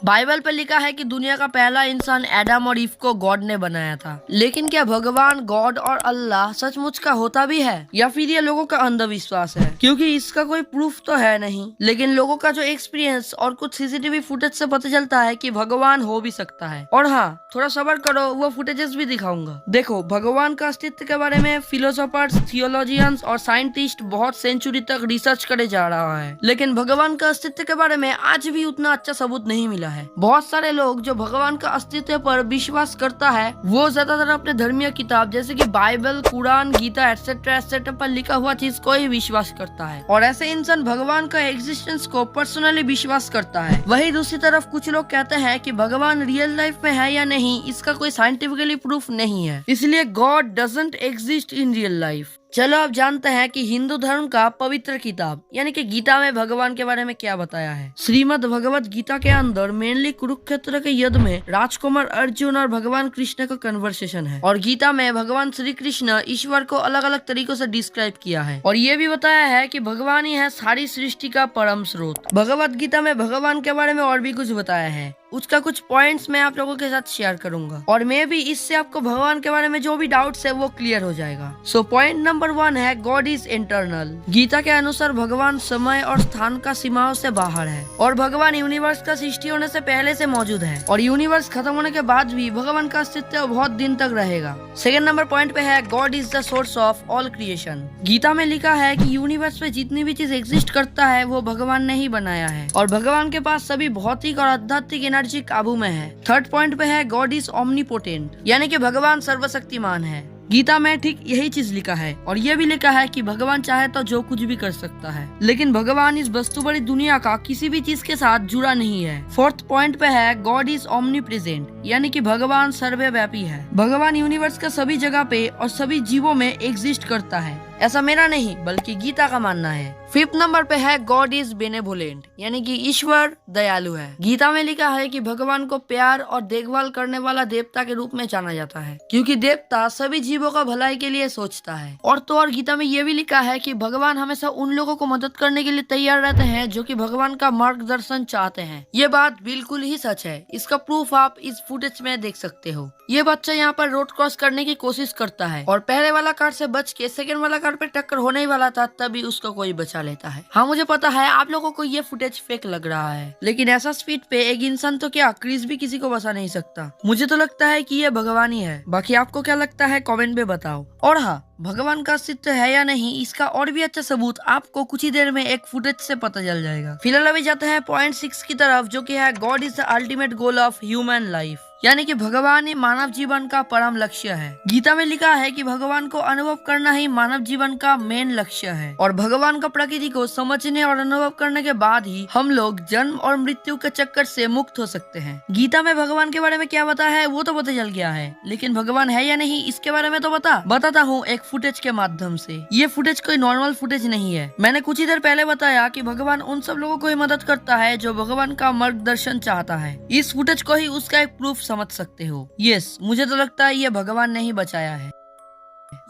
Bible पे लिखा है कि दुनिया का पहला इंसान एडम और ईव को गॉड ने बनाया था। लेकिन क्या भगवान गॉड और अल्लाह सचमुच का होता भी है या फिर ये लोगों का अंधविश्वास है? क्योंकि इसका कोई प्रूफ तो है नहीं, लेकिन लोगों का जो एक्सपीरियंस और कुछ सीसीटीवी फुटेज से पता चलता है कि भगवान हो भी सकता है। और हाँ, थोड़ा सब्र करो, वो फुटेजेस भी दिखाऊंगा। देखो, भगवान का अस्तित्व के बारे में फिलोसोफर्स, थियोलॉजियंस और साइंटिस्ट बहुत सेंचुरी तक रिसर्च करे जा रहा है, लेकिन भगवान का अस्तित्व के बारे में आज भी उतना अच्छा सबूत नहीं मिला है। बहुत सारे लोग जो भगवान का अस्तित्व पर विश्वास करता है वो ज्यादातर अपने धर्मीय किताब जैसे कि Bible, Quran, Gita etcetera etcetera पर लिखा हुआ चीज को ही विश्वास करता है। और ऐसे इंसान भगवान का एग्जिस्टेंस को पर्सनली विश्वास करता है। वही दूसरी तरफ कुछ लोग कहते हैं कि भगवान रियल लाइफ में है या नहीं इसका कोई साइंटिफिकली प्रूफ नहीं है, इसलिए God doesn't exist in real life. चलो अब जानते हैं कि हिंदू धर्म का पवित्र किताब यानी कि गीता में भगवान के बारे में क्या बताया है। श्रीमद् भगवत गीता के अंदर मेनली कुरुक्षेत्र के युद्ध में राजकुमार अर्जुन और भगवान कृष्ण का कन्वर्सेशन है। और गीता में भगवान श्री कृष्ण ईश्वर को अलग अलग तरीकों से डिस्क्राइब किया है और ये भी बताया है कि भगवान ही है सारी सृष्टि का परम स्रोत। भगवत गीता में भगवान के बारे में और भी कुछ बताया है, उसका कुछ पॉइंट्स मैं आप लोगों के साथ शेयर करूंगा और मैं भी इससे आपको भगवान के बारे में जो भी डाउट्स है वो क्लियर हो जाएगा। सो पॉइंट नंबर 1 है गॉड इज इंटरनल। गीता के अनुसार भगवान समय और स्थान का सीमाओं से बाहर है और भगवान यूनिवर्स का सृष्टि होने से पहले से मौजूद है और यूनिवर्स खत्म होने के बाद भी भगवान का अस्तित्व बहुत दिन तक रहेगा। सेकेंड नंबर पॉइंट पे है God is the source of all creation. Gita में लिखा है कि यूनिवर्स में जितनी भी चीज एग्जिस्ट करता है वो भगवान ने ही बनाया है और भगवान के पास सभी भौतिक और आध्यात्मिक एनर्जी काबू में है। थर्ड पॉइंट पे है गॉड इज ओमनीपोटेंट यानी कि भगवान सर्वशक्तिमान है। गीता में ठीक यही चीज लिखा है और ये भी लिखा है कि भगवान चाहे तो जो कुछ भी कर सकता है, लेकिन भगवान इस वस्तु बड़ी दुनिया का किसी भी चीज के साथ जुड़ा नहीं है। फोर्थ पॉइंट पे है गॉड इज ओमनी प्रेजेंट यानी कि भगवान सर्वव्यापी है। भगवान यूनिवर्स का सभी जगह पे और सभी जीवों में एग्जिस्ट करता है, ऐसा मेरा नहीं बल्कि गीता का मानना है। फिफ्थ नंबर पे है गॉड इज बेनेवोलेंट यानी कि ईश्वर दयालु है। गीता में लिखा है कि भगवान को प्यार और देखभाल करने वाला देवता के रूप में जाना जाता है क्योंकि देवता सभी जीवों का भलाई के लिए सोचता है। और तो और गीता में ये भी लिखा है कि भगवान हमेशा उन लोगों को मदद करने के लिए तैयार रहते हैं जो कि भगवान का मार्गदर्शन चाहते हैं। ये बात बिल्कुल ही सच है, इसका प्रूफ आप इस फुटेज में देख सकते हो। ये बच्चा यहाँ पर रोड क्रॉस करने की कोशिश करता है और पहले वाला कार से बच के सेकेंड वाला कार पे टक्कर होने ही वाला था, तभी उसको कोई बचा लेता है। हाँ मुझे पता है आप लोगों को ये फुटेज फेक लग रहा है, लेकिन ऐसा स्पीड पे एक इंसान तो क्या क्रिस भी किसी को बचा नहीं सकता। मुझे तो लगता है कि ये भगवान ही है, बाकी आपको क्या लगता है कमेंट में बताओ। और हाँ, भगवान का अस्तित्व है या नहीं इसका और भी अच्छा सबूत आपको कुछ ही देर में एक फुटेज से पता चल जाएगा। फिलहाल अभी जाते हैं पॉइंट 6 की तरफ जो कि है God is the ultimate goal of human life यानी कि भगवान ही मानव जीवन का परम लक्ष्य है। गीता में लिखा है कि भगवान को अनुभव करना ही मानव जीवन का मेन लक्ष्य है और भगवान का प्रकृति को समझने और अनुभव करने के बाद ही हम लोग जन्म और मृत्यु के चक्कर से मुक्त हो सकते हैं। गीता में भगवान के बारे में क्या बताया है वो तो पता चल गया है, लेकिन भगवान है या नहीं इसके बारे में तो बताता हूँ एक फुटेज के माध्यम से। ये फुटेज कोई नॉर्मल फुटेज नहीं है। मैंने कुछ ही देर पहले बताया कि भगवान उन सब लोगों को ही मदद करता है जो भगवान का मार्गदर्शन चाहता है। इस फुटेज को ही उसका एक प्रूफ समझ सकते हो। यस, मुझे तो लगता है ये भगवान ने ही बचाया है।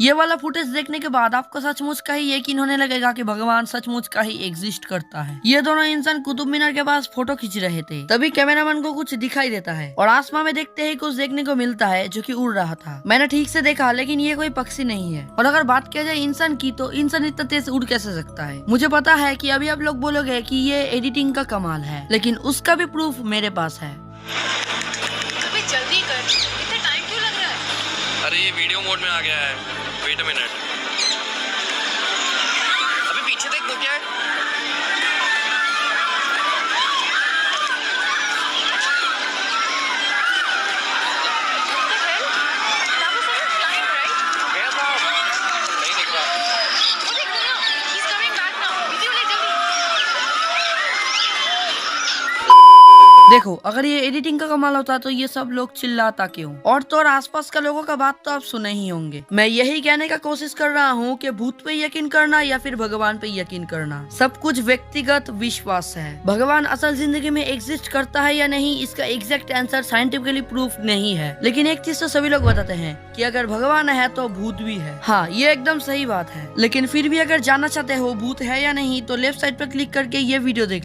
ये वाला फुटेज देखने के बाद आपको सचमुच का ही यकीन होने लगेगा कि भगवान सचमुच का ही एग्जिस्ट करता है। ये दोनों इंसान कुतुब मीनार के पास फोटो खींच रहे थे, तभी कैमरामैन को कुछ दिखाई देता है और आसमान में देखते ही कुछ देखने को मिलता है जो कि उड़ रहा था। मैंने ठीक से देखा लेकिन ये कोई पक्षी नहीं है। और अगर बात किया जाए इंसान की तो इंसान इतना तेज उड़ कैसे सकता है? मुझे पता है कि अभी आप लोग बोलोगे कि ये एडिटिंग का कमाल है, लेकिन उसका भी प्रूफ मेरे पास है। जल्दी कर, इतना टाइम क्यों लग रहा है? अरे ये वीडियो मोड में आ गया है, वेट अ मिनट। अबे पीछे देख, वो क्या है? नहीं देख रहा। देखो, अगर ये एडिटिंग का कमाल होता तो ये सब लोग चिल्लाता क्यों? और तो और आसपास का लोगों का बात तो आप सुने ही होंगे। मैं यही कहने का कोशिश कर रहा हूँ कि भूत पे यकीन करना या फिर भगवान पे यकीन करना सब कुछ व्यक्तिगत विश्वास है। भगवान असल जिंदगी में एग्जिस्ट करता है या नहीं इसका एग्जैक्ट आंसर साइंटिफिकली प्रूफ नहीं है, लेकिन एक चीज तो सभी लोग बताते हैं कि अगर भगवान है तो भूत भी है। हाँ, ये एकदम सही बात है, लेकिन फिर भी अगर जानना चाहते हो भूत है या नहीं तो लेफ्ट साइड पर क्लिक करके ये वीडियो देख